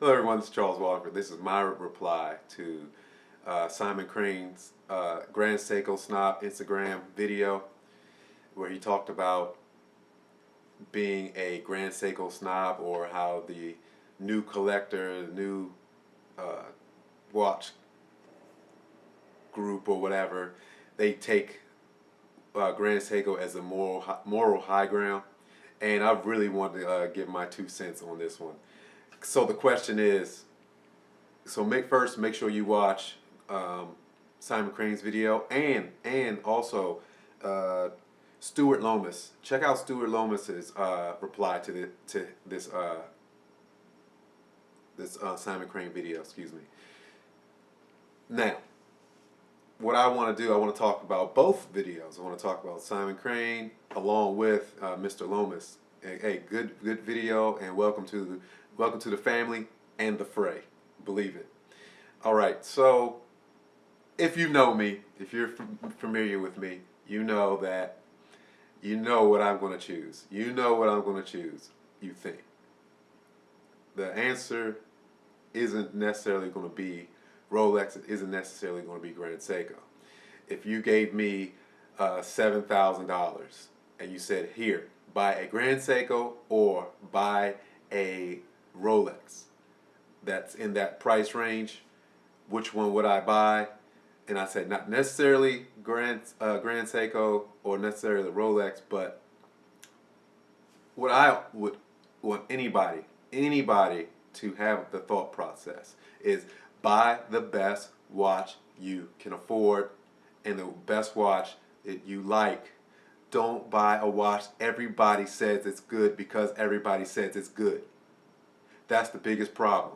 Hello everyone, this is Charles Walker. This is my reply to Simon Crane's Grand Seiko Snob Instagram video where he talked about being a Grand Seiko snob, or how the new collector, the new watch group or whatever, they take Grand Seiko as a moral high ground. And I really want to give my 2 cents on this one. So the question is, so make sure you watch Simon Crane's video, and also Stuart Lomas. Check out Stuart Lomas's reply to this Simon Crane video. Excuse me. Now, what I want to do, I want to talk about both videos. I want to talk about Simon Crane along with Mr. Lomas. Hey, good video, and welcome to the family and the fray. Believe it. All right. So, if you know me, if you're familiar with me, you know that you know what I'm going to choose. You know what I'm going to choose. You think the answer isn't necessarily going to be Rolex. It isn't necessarily going to be Grand Seiko. If you gave me $7,000 and you said, here, buy a Grand Seiko or buy a Rolex that's in that price range, which one would I buy? And I said not necessarily Grand Seiko or necessarily Rolex, but what I would want anybody to have the thought process is buy the best watch you can afford and the best watch that you like. Don't buy a watch everybody says it's good because everybody says it's good. That's the biggest problem.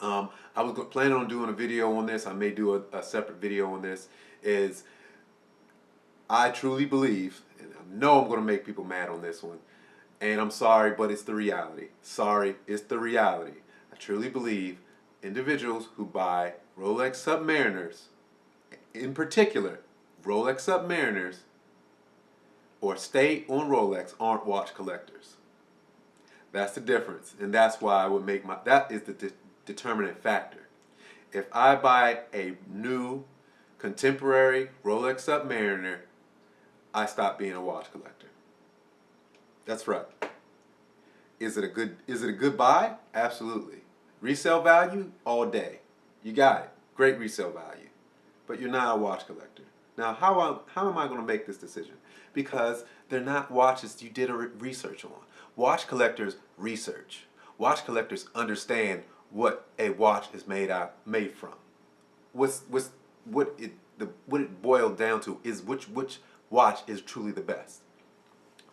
I was planning on doing a video on this. I may do a separate video on this. I truly believe, and I know I'm going to make people mad on this one, and I'm sorry, but it's the reality. Sorry, it's the reality. I truly believe individuals who buy Rolex Submariners, in particular, Rolex Submariners, or stay on Rolex, aren't watch collectors. That's the difference, and that's why I would make that is the determinant factor. If I buy a new contemporary Rolex Submariner, I stop being a watch collector. That's right. Is it a good buy? Absolutely. Resale value all day. You got it. Great resale value. But you're not a watch collector. Now, how am I going to make this decision? Because they're not watches you did a research on. Watch collectors research. Watch collectors understand what a watch is made from. What it boiled down to is which watch is truly the best.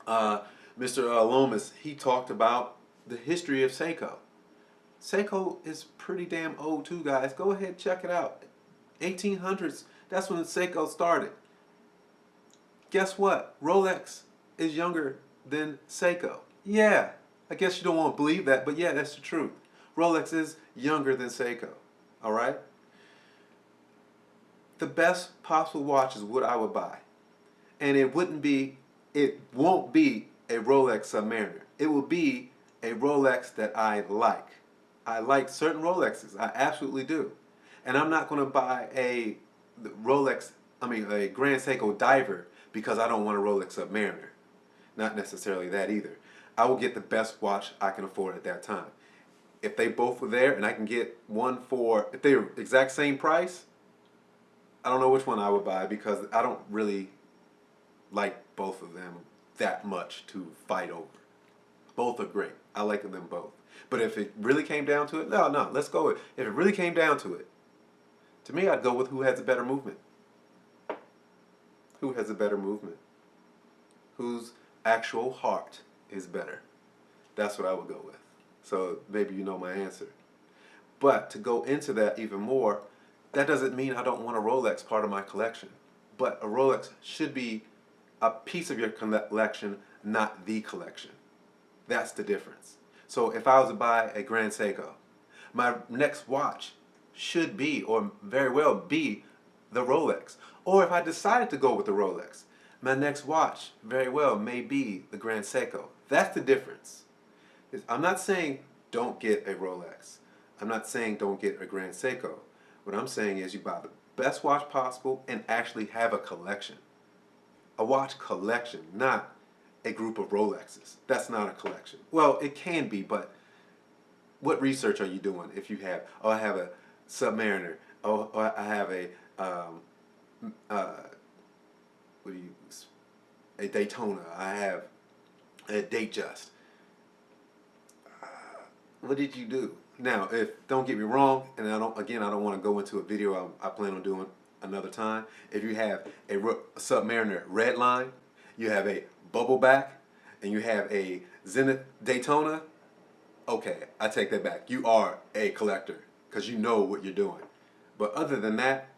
Mr. Lomas, he talked about the history of Seiko. Seiko is pretty damn old too, guys. Go ahead, check it out. 1800s, that's when Seiko started. Guess what? Rolex is younger than Seiko. Yeah, I guess you don't want to believe that, but yeah, that's the truth. Rolex is younger than Seiko. All right? The best possible watch is what I would buy. And it won't be a Rolex Submariner. It will be a Rolex that I like. I like certain Rolexes. I absolutely do. And I'm not going to buy a Grand Seiko Diver because I don't want a Rolex Submariner. Not necessarily that either. I will get the best watch I can afford at that time. If they both were there and I can get one if they're exact same price, I don't know which one I would buy because I don't really like both of them that much to fight over. Both are great. I like them both. But if it really came down to it, no, let's go with, if it really came down to it, to me, I'd go with who has a better movement. Who has a better movement? Whose actual heart is better? That's what I would go with. So maybe you know my answer. But to go into that even more, that doesn't mean I don't want a Rolex part of my collection. But a Rolex should be a piece of your collection, not the collection. That's the difference. So if I was to buy a Grand Seiko, my next watch should be, or very well be, the Rolex. Or if I decided to go with the Rolex, my next watch very well may be the Grand Seiko. That's the difference. I'm not saying don't get a Rolex. I'm not saying don't get a Grand Seiko. What I'm saying is you buy the best watch possible and actually have a collection. A watch collection, not a group of Rolexes. That's not a collection. Well, it can be, but what research are you doing if you have, oh, I have a Submariner, oh, I have a, what do you, a Daytona, I have a Datejust. What did you do? Now, don't get me wrong, and I don't want to go into a video I plan on doing another time. If you have a Submariner Redline, you have a Bubbleback, and you have a Zenith Daytona, okay, I take that back. You are a collector because you know what you're doing. But other than that,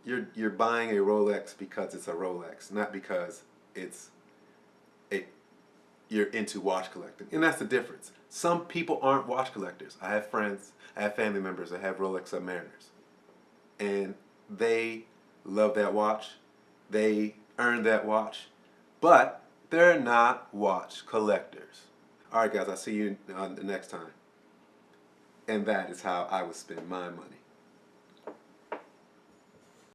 you're buying a Rolex because it's a Rolex, not because you're into watch collecting. And that's the difference. Some people aren't watch collectors. I have friends, I have family members that have Rolex Submariners. And they love that watch. They earned that watch. But they're not watch collectors. Alright guys, I'll see you the next time. And that is how I would spend my money.